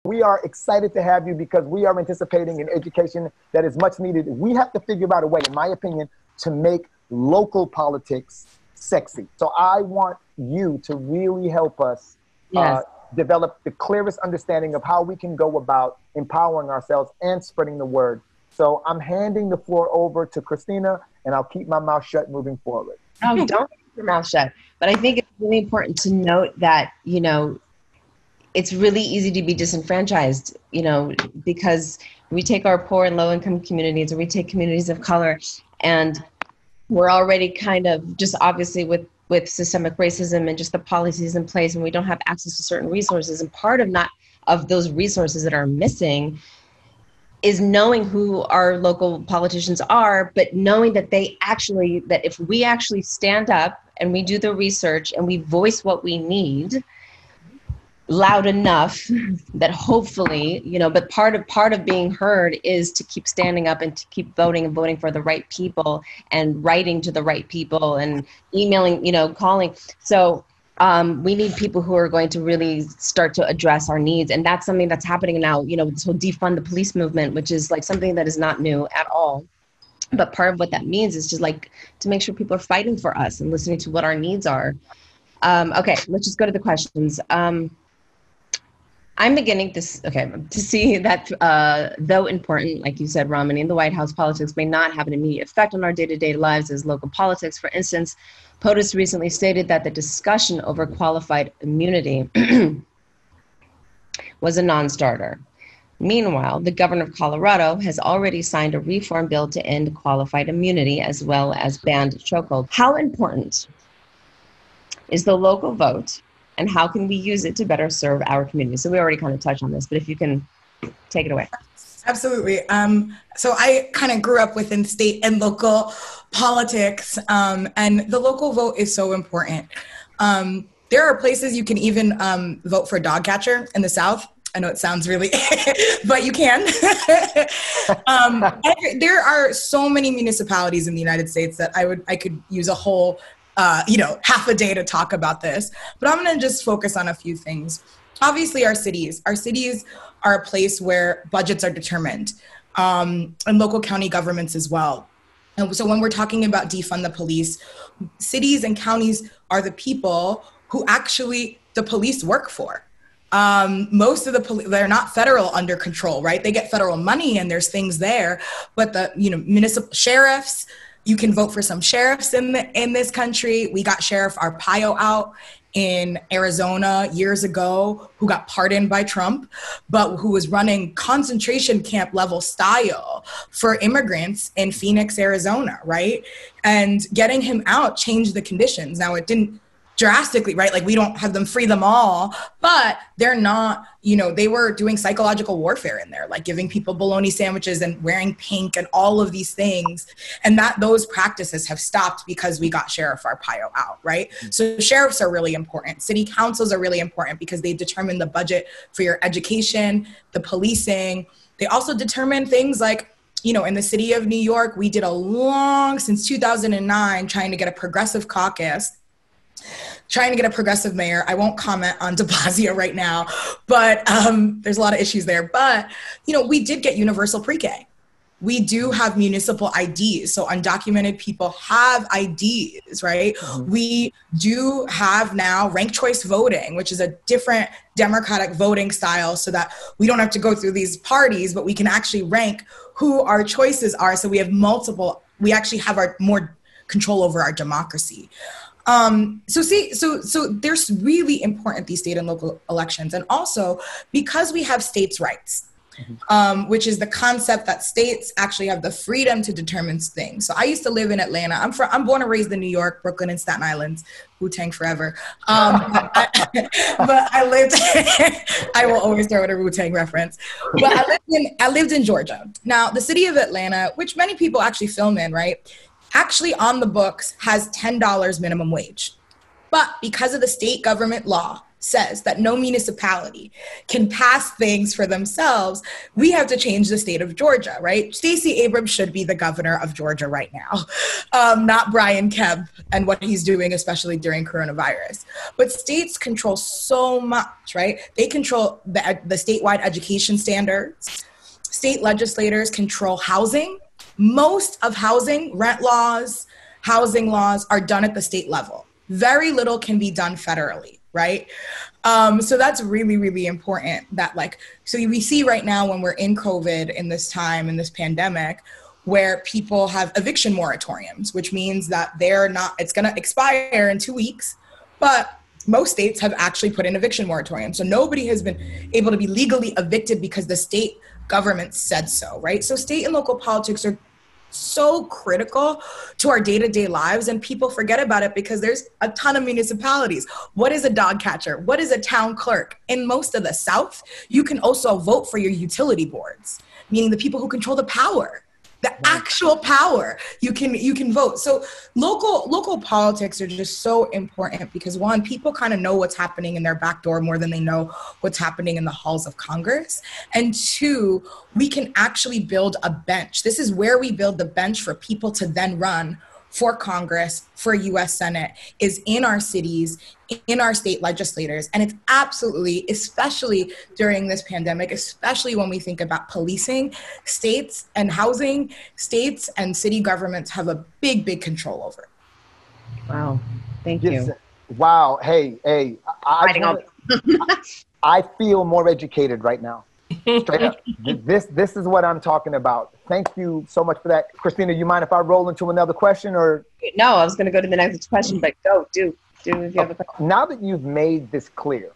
We are excited to have you because we are anticipating an education that is much needed. We have to figure out a way, in my opinion, to make local politics sexy. So I want you to really help us develop the clearest understanding of how we can go about empowering ourselves and spreading the word. So I'm handing the floor over to Christina, and I'll keep my mouth shut moving forward. Oh, don't keep your mouth shut. But I think it's really important to note that, you know, it's really easy to be disenfranchised, you know, because we take our poor and low income communities, or we take communities of color, and we're already kind of just obviously with systemic racism and just the policies in place, and we don't have access to certain resources. And part of those resources that are missing is knowing who our local politicians are, but knowing that that if we actually stand up and we do the research and we voice what we need loud enough that hopefully, you know, but part of being heard is to keep standing up and to keep voting and voting for the right people and writing to the right people and emailing, you know, calling. So we need people who are going to really start to address our needs. And that's something that's happening now, you know, this whole defund the police movement, which is like something that is not new at all. But part of what that means is just like to make sure people are fighting for us and listening to what our needs are. Okay, let's just go to the questions. I'm beginning to see that though important, like you said, Romany, in the White House, politics may not have an immediate effect on our day-to-day lives as local politics. For instance, POTUS recently stated that the discussion over qualified immunity was a non-starter. Meanwhile, the governor of Colorado has already signed a reform bill to end qualified immunity as well as banned chokehold. How important is the local vote, and how can we use it to better serve our community? So we already kind of touched on this, but if you can take it away. Absolutely. So I kind of grew up within state and local politics, and the local vote is so important. There are places you can even vote for a dog catcher in the South. I know it sounds really, but you can. There are so many municipalities in the United States that I could use a whole half a day to talk about this, but I'm going to just focus on a few things. Obviously, our cities are a place where budgets are determined, and local county governments as well. And so when we're talking about defund the police, cities and counties are the people who actually the police work for. Most of the police, they're not federal under control, right? They get federal money and there's things there, but the municipal sheriffs, you can vote for some sheriffs in this country. We got Sheriff Arpaio out in Arizona years ago who got pardoned by Trump, but who was running concentration camp level style for immigrants in Phoenix, Arizona, right? And getting him out changed the conditions. Now, it didn't drastically, right? Like, we don't have them free them all, but they're not, they were doing psychological warfare in there, like giving people bologna sandwiches and wearing pink and all of these things. And those practices have stopped because we got Sheriff Arpaio out, right? Mm-hmm. So sheriffs are really important. City councils are really important because they determine the budget for your education, the policing. They also determine things like, in the city of New York, we did since 2009, trying to get a progressive caucus, trying to get a progressive mayor. I won't comment on de Blasio right now, but there's a lot of issues there. But, we did get universal pre-K. We do have municipal IDs. So undocumented people have IDs, right? Mm-hmm. We do have now ranked choice voting, which is a different democratic voting style so that we don't have to go through these parties, but we can actually rank who our choices are. So we actually have more control over our democracy. So there's really important, these state and local elections. And also because we have states' rights, which is the concept that states actually have the freedom to determine things. So I used to live in Atlanta. I'm born and raised in New York, Brooklyn, and Staten Island. Wu-Tang forever. But I lived, I will always throw in a Wu-Tang reference. But I lived in Georgia. Now, the city of Atlanta, which many people actually film in, right? Actually on the books has $10 minimum wage. But because of the state government law, says that no municipality can pass things for themselves, we have to change the state of Georgia, right? Stacey Abrams should be the governor of Georgia right now, not Brian Kemp and what he's doing, especially during coronavirus. But states control so much, right? They control the statewide education standards. State legislators control housing. Most of housing, rent laws, housing laws are done at the state level. Very little can be done federally, right? So that's really, really important that so we see right now when we're in COVID in this time, in this pandemic, where people have eviction moratoriums, which means that it's gonna expire in 2 weeks, but most states have actually put in eviction moratoriums. So nobody has been able to be legally evicted because the state government said so, right? So state and local politics are so critical to our day-to-day lives, and people forget about it because there's a ton of municipalities. What is a dog catcher? What is a town clerk? In most of the South, you can also vote for your utility boards, meaning the people who control the power, the actual power. You can vote. So local politics are just so important because, one, people kind of know what's happening in their back door more than they know what's happening in the halls of Congress. And two, we can actually build a bench. This is where we build the bench for people to then run for Congress, for US Senate, is in our cities, in our state legislators. And it's absolutely, especially during this pandemic, especially when we think about policing, states and housing, states and city governments have a big, big control over it. Wow. Thank you. Wow. Hey, I feel more educated right now. Straight up. This is what I'm talking about. Thank you so much for that. Christina, you mind if I roll into another question or? No, I was going to go to the next question, but do if you have a question. Now that you've made this clear,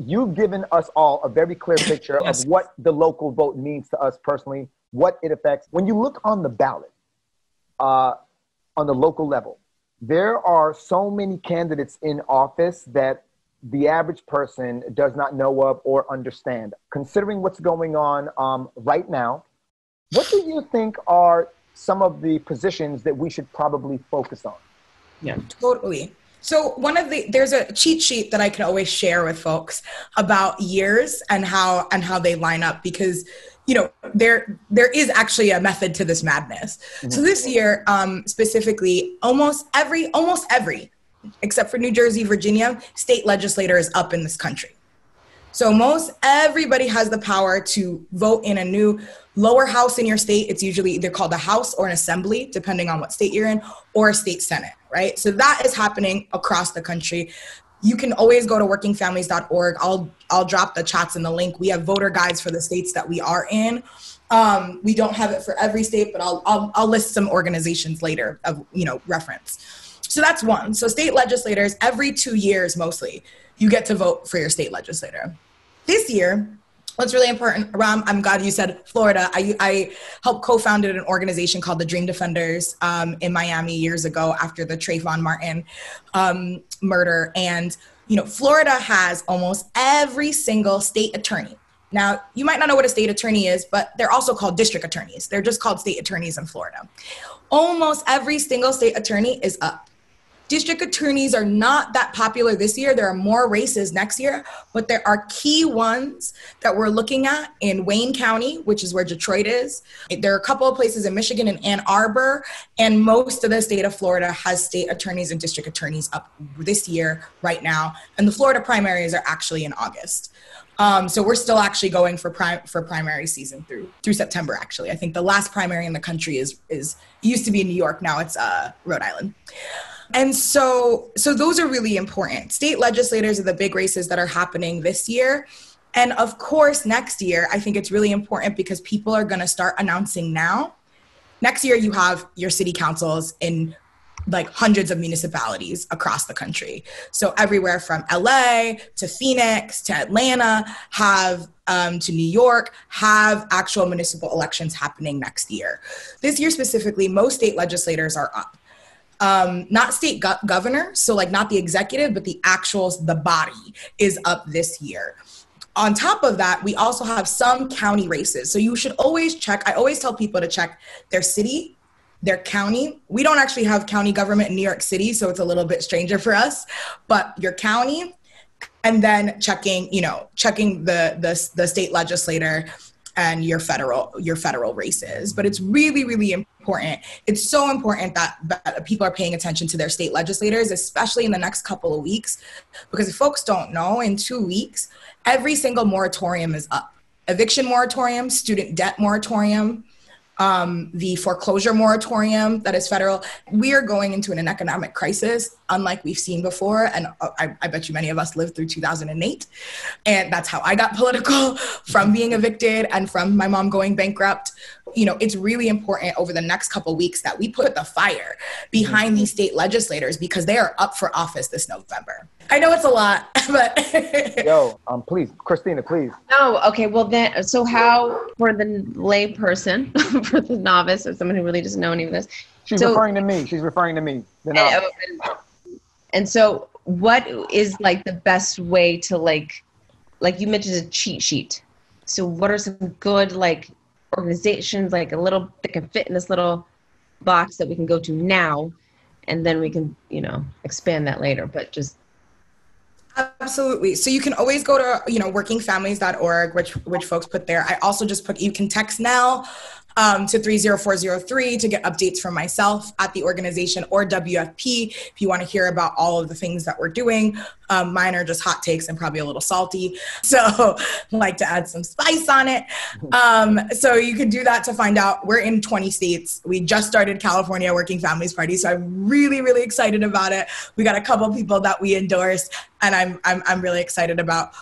you've given us all a very clear picture of what the local vote means to us personally, what it affects. When you look on the ballot, on the local level, there are so many candidates in office that the average person does not know of or understand. Considering what's going on right now, what do you think are some of the positions that we should probably focus on? Yeah, totally. So there's a cheat sheet that I can always share with folks about years and how they line up, because there is actually a method to this madness. Mm-hmm. So this year, specifically, almost every, except for New Jersey, Virginia, state legislator is up in this country. So most everybody has the power to vote in a new lower house in your state. It's usually either called a house or an assembly, depending on what state you're in, or a state senate, right? So that is happening across the country. You can always go to workingfamilies.org. I'll drop the chats in the link. We have voter guides for the states that we are in. We don't have it for every state, but I'll list some organizations later of reference. So that's one. So state legislators, every 2 years mostly, you get to vote for your state legislator. This year, what's really important, Ram, I'm glad you said Florida. I helped co-founded an organization called the Dream Defenders in Miami years ago after the Trayvon Martin murder. And, Florida has almost every single state attorney. Now, you might not know what a state attorney is, but they're also called district attorneys. They're just called state attorneys in Florida. Almost every single state attorney is up. District attorneys are not that popular this year. There are more races next year, but there are key ones that we're looking at in Wayne County, which is where Detroit is. There are a couple of places in Michigan and Ann Arbor, and most of the state of Florida has state attorneys and district attorneys up this year right now. And the Florida primaries are actually in August. So we're still actually going for primary season through September, actually. I think the last primary in the country is used to be in New York. Now it's Rhode Island. And so those are really important. State legislators are the big races that are happening this year. And of course, next year, I think it's really important because people are going to start announcing now. Next year, you have your city councils in hundreds of municipalities across the country. So everywhere from LA to Phoenix to Atlanta to New York have actual municipal elections happening next year. This year specifically, most state legislators are up. Not state governor, so not the executive, but the body is up this year. On top of that, we also have some county races. So you should always check. I always tell people to check their city, their county. We don't actually have county government in New York City, so it's a little bit stranger for us, but your county, and then checking the state legislator and your federal races. But it's really, really important. It's so important that people are paying attention to their state legislators, especially in the next couple of weeks, because if folks don't know, in 2 weeks, every single moratorium is up. Eviction moratorium, student debt moratorium, the foreclosure moratorium that is federal. We are going into an economic crisis unlike we've seen before. And I bet you many of us lived through 2008. And that's how I got political, from being evicted and from my mom going bankrupt. It's really important over the next couple of weeks that we put the fire behind these state legislators, because they are up for office this November. I know it's a lot, but please, Christina, please. No, okay. Well, then, so how, for the lay person, for the novice, or someone who really doesn't know any of this? She's referring to me. She's referring to me. And so, what is like the best way to like you mentioned a cheat sheet. So, what are some good organizations, like that can fit in this little box that we can go to now, and then we can expand that later. But just absolutely. So you can always go to workingfamilies.org, which folks put there. I also just you can text now to 30403 to get updates from myself at the organization, or WFP if you want to hear about all of the things that we're doing. Mine are just hot takes and probably a little salty, so I like to add some spice on it. So you can do that to find out. We're in 20 states. We just started California Working Families Party, so I'm really, really excited about it. We got a couple people that we endorse, and I'm really excited about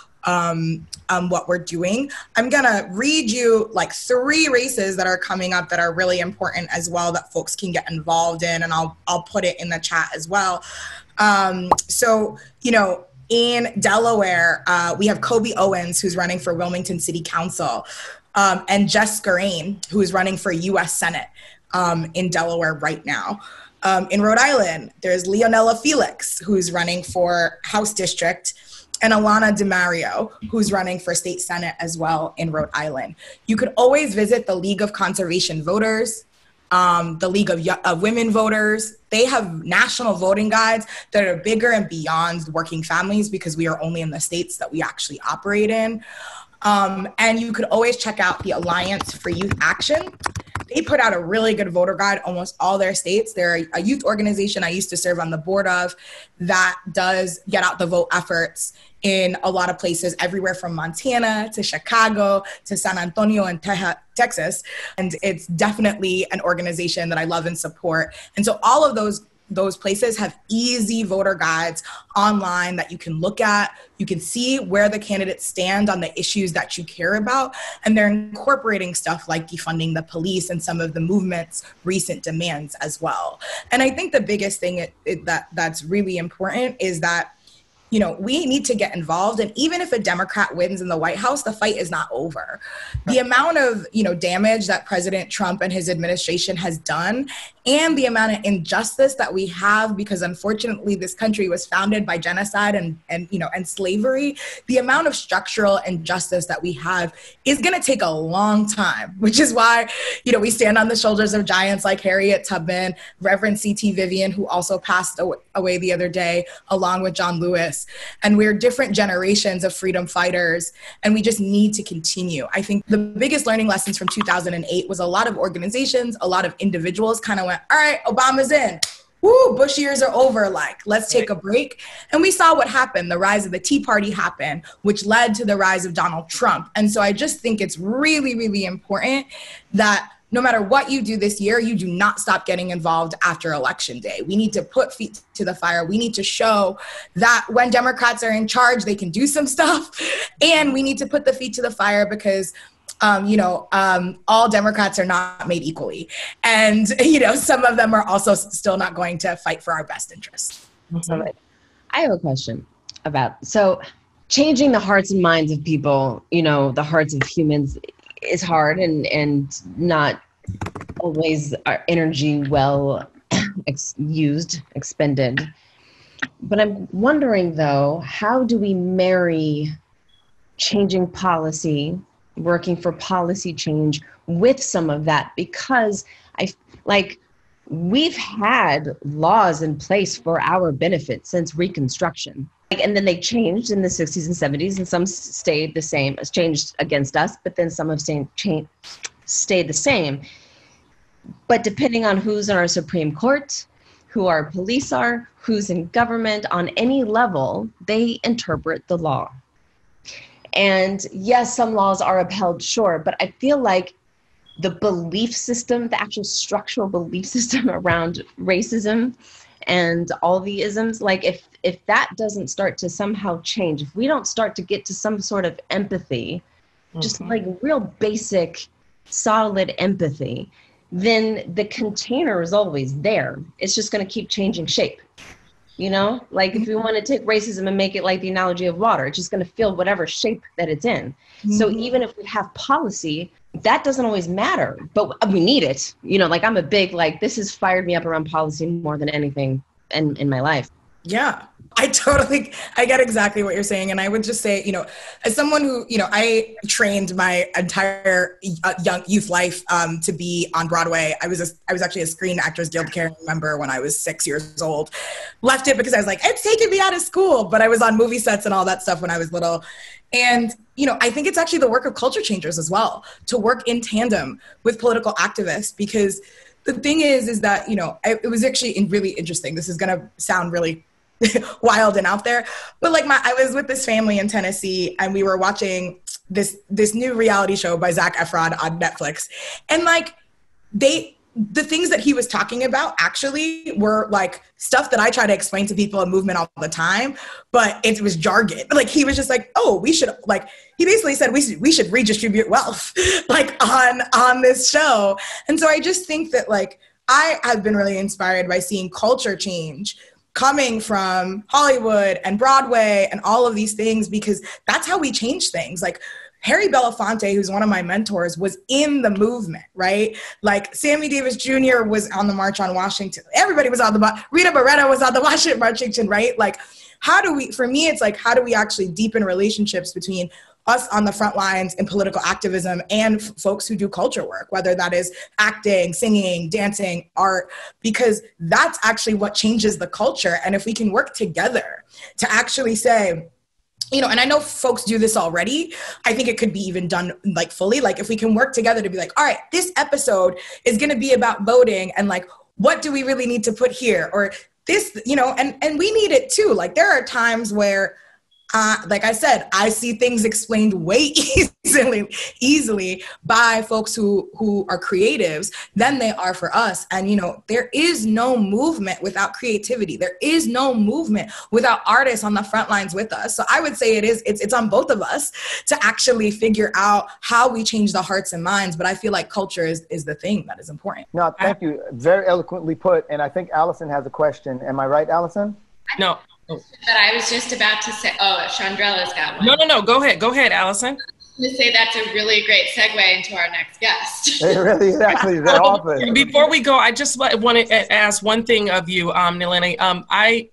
what we're doing. I'm gonna read you 3 races that are coming up that are really important as well, that folks can get involved in, and I'll put it in the chat as well. In Delaware, we have Kobe Owens, who's running for Wilmington City Council, and Jess Scarain, who is running for U.S. Senate in Delaware right now. In Rhode Island, there's Leonella Felix, who's running for House District, and Alana DeMario, who's running for state senate as well in Rhode Island. You could always visit the League of Conservation Voters, the League of Women Voters. They have national voting guides that are bigger and beyond working families, because we are only in the states that we actually operate in. And you could always check out the Alliance for Youth Action. They put out a really good voter guide, almost all their states. They're a youth organization I used to serve on the board of that does get out the vote efforts in a lot of places, everywhere from Montana to Chicago to San Antonio and Texas. And it's definitely an organization that I love and support. And so all of those places have easy voter guides online that you can look at. You can see where the candidates stand on the issues that you care about. And they're incorporating stuff like defunding the police and some of the movement's recent demands as well. And I think the biggest thing that's really important is that we need to get involved. And even if a Democrat wins in the White House, the fight is not over. The amount of, damage that President Trump and his administration has done, and the amount of injustice that we have, because unfortunately this country was founded by genocide and slavery, the amount of structural injustice that we have is going to take a long time, which is why, we stand on the shoulders of giants like Harriet Tubman, Reverend C.T. Vivian, who also passed away the other day, along with John Lewis. And we're different generations of freedom fighters, and we just need to continue. I think the biggest learning lessons from 2008 was a lot of organizations, a lot of individuals kind of went, all right, Obama's in. Woo, Bush years are over, let's take a break. And we saw what happened. The rise of the Tea Party happened, which led to the rise of Donald Trump. And so I just think it's really, really important that no matter what you do this year, you do not stop getting involved after Election Day. We need to put feet to the fire. We need to show that when Democrats are in charge, they can do some stuff. And we need to put the feet to the fire, because all Democrats are not made equally. And, some of them are also still not going to fight for our best interests. So I have a question so changing the hearts and minds of people, the hearts of humans is hard and not always our energy well expended. But I'm wondering, though, how do we marry changing policy, working for policy change, with some of that? Because we've had laws in place for our benefit since Reconstruction. And then they changed in the 60s and 70s, and some stayed the same, changed against us, but then some have stayed the same. But depending on who's in our Supreme Court, who our police are, who's in government, on any level, they interpret the law. And yes, some laws are upheld, sure, but I feel like the belief system, the actual structural belief system around racism and all the isms, like if that doesn't start to somehow change, if we don't start to get to some sort of empathy, just like real basic, solid empathy, then the container is always there. It's just going to keep changing shape. You know, like if we want to take racism and make it like the analogy of water, it's just going to fill whatever shape that it's in. So even if we have policy, that doesn't always matter, but we need it. You know, like I'm a big, like, this has fired me up around policy more than anything in my life. Yeah, I get exactly what you're saying. And I would just say, you know, as someone who, you know, I trained my entire young youth life to be on Broadway. I was actually a Screen Actors Guild caring member when I was 6 years old. Left it because I was like, it's taking me out of school. But I was on movie sets and all that stuff when I was little. And, you know, I think it's actually the work of culture changers as well to work in tandem with political activists, because the thing is that, you know, it was actually really interesting. This is going to sound really wild and out there, but like I was with this family in Tennessee and we were watching this new reality show by Zac Efron on Netflix. And like the things that he was talking about actually were like stuff that I try to explain to people in movement all the time, but it was jargon. Like he was just like, oh, we should, like, he basically said we should redistribute wealth like on this show. And so I just think that like I have been really inspired by seeing culture change coming from Hollywood and Broadway and all of these things, because that's how we change things. Like Harry Belafonte, who's one of my mentors, was in the movement, right? Like Sammy Davis Jr. was on the March on Washington. Everybody was on the, Rita Barretta was on the Washington, right? Like for me, it's like, how do we actually deepen relationships between us on the front lines in political activism and folks who do culture work, whether that is acting, singing, dancing, art, because that's actually what changes the culture. And if we can work together to actually say, you know, and I know folks do this already, I think it could be even done like fully. Like if we can work together to be like, all right, this episode is going to be about voting and like, what do we really need to put here? Or this, you know, and we need it too. Like there are times where, like I said, I see things explained way easily by folks who are creatives than they are for us. And, you know, there is no movement without creativity. There is no movement without artists on the front lines with us. So I would say it's on both of us to actually figure out how we change the hearts and minds. But I feel like culture is the thing that is important. No, thank you. Very eloquently put. And I think Allison has a question. Am I right, Allison? No. But I was just about to say, Chandrella's got one. No. Go ahead, Allison. To say that's a really great segue into our next guest. It really is actually the office. Before we go, I just want to ask one thing of you, Nalini. I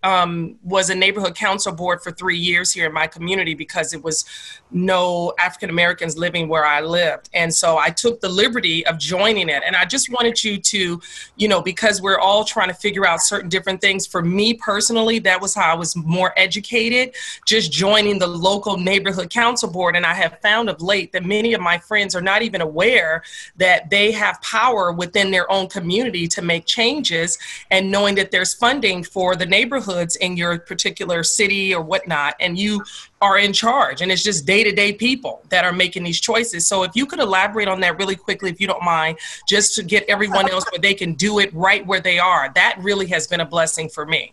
was a neighborhood council board for 3 years here in my community because it was no African Americans living where I lived. And so I took the liberty of joining it. And I just wanted you to, you know, because we're all trying to figure out certain different things. For me personally, that was how I was more educated, just joining the local neighborhood council board. And I have found of late that many of my friends are not even aware that they have power within their own community to make changes, and knowing that there's funding for the neighborhoods in your particular city or whatnot, and you are in charge, and it's just day-to-day people that are making these choices. So if you could elaborate on that really quickly, if you don't mind, just to get everyone else where they can do it right where they are. That really has been a blessing for me.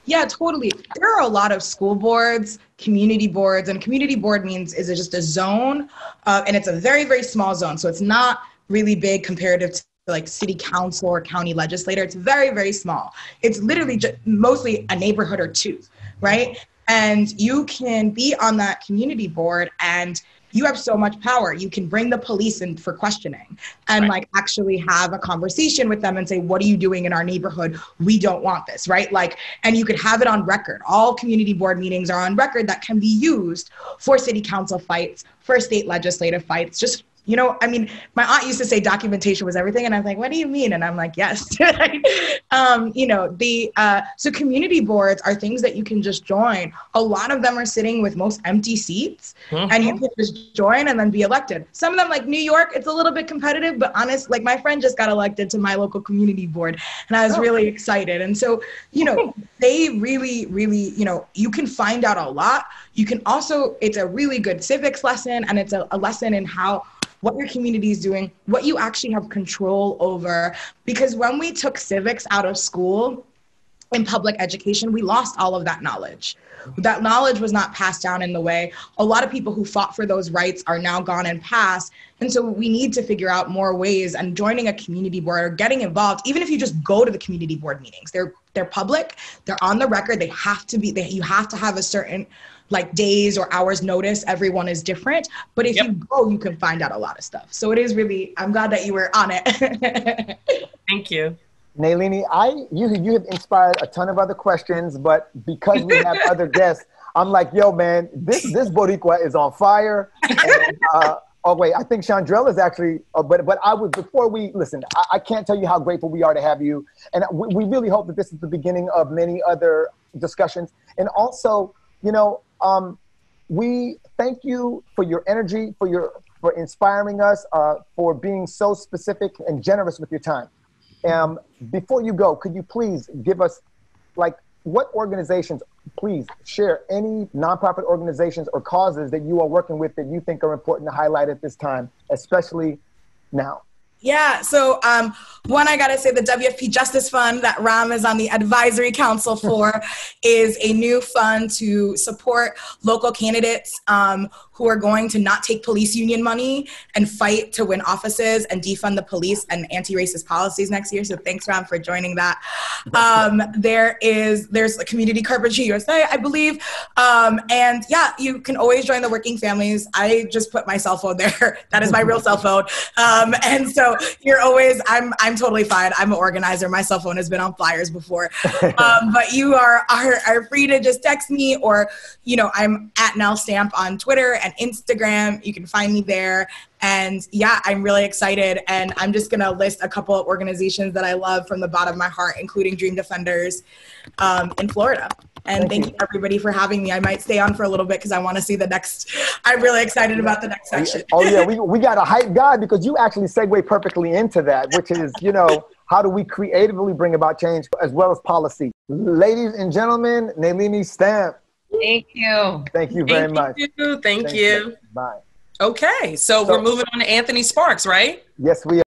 Yeah, totally. There are a lot of school boards, community boards, and community board is just a zone, and it's a very, very small zone. So it's not really big comparative to like city council or county legislator. It's very, very small. It's literally just mostly a neighborhood or two, right? And you can be on that community board and you have so much power. You can bring the police in for questioning and like actually have a conversation with them and say, what are you doing in our neighborhood? We don't want this, right? Like, and you could have it on record. All community board meetings are on record that can be used for city council fights, for state legislative fights, just you know, I mean, my aunt used to say documentation was everything. And I'm like, what do you mean? And I'm like, yes. You know, so community boards are things that you can just join. A lot of them are sitting with most empty seats, and you can just join and then be elected. Some of them, like New York, it's a little bit competitive, but honest, like my friend just got elected to my local community board, and I was really excited. And so, you know, they really, really, you know, you can find out a lot. You can also, it's a really good civics lesson, and it's a lesson in what your community is doing, what you actually have control over. Because when we took civics out of school in public education, we lost all of that knowledge. That knowledge was not passed down in the way. A lot of people who fought for those rights are now gone and passed. And so we need to figure out more ways, and joining a community board or getting involved, even if you just go to the community board meetings, they're public, they're on the record, they have to be, you have to have a certain like days or hours notice. Everyone is different, but if you go, you can find out a lot of stuff. So it is really, I'm glad that you were on it. Thank you. Nalini, you have inspired a ton of other questions, but because we have other guests, I'm like, yo, man, this Boricua is on fire. And, oh wait, I think Chandrell is actually, but I would, before we, listen, I can't tell you how grateful we are to have you. And we really hope that this is the beginning of many other discussions. And also, you know, we thank you for your energy, for inspiring us, for being so specific and generous with your time. Before you go, could you please give us, like, what organizations, please share any nonprofit organizations or causes that you are working with that you think are important to highlight at this time, especially now? Yeah, so one, I gotta say the WFP Justice Fund that Ram is on the advisory council for is a new fund to support local candidates who are going to not take police union money and fight to win offices and defund the police and anti-racist policies next year. So thanks, Ram, for joining that. There's a Community Carpentry USA, I believe. And yeah, you can always join the Working Families. I just put my cell phone there. That is my real cell phone. And so you're always, I'm totally fine. I'm an organizer. My cell phone has been on flyers before. But you are free to just text me, or, you know, I'm at Nell Stamp on Twitter and Instagram. You can find me there. And yeah, I'm really excited. And I'm just going to list a couple of organizations that I love from the bottom of my heart, including Dream Defenders in Florida. And thank you everybody for having me. I might stay on for a little bit because I want to see the next, I'm really excited about the next section. Oh yeah, we got a hype guy because you actually segue perfectly into that, which is, you know, how do we creatively bring about change as well as policy? Ladies and gentlemen, Nalini Stamp. Thank you. Thank you very much. Thank you. Bye. Okay, so we're moving on to Anthony Sparks, right? Yes, we are.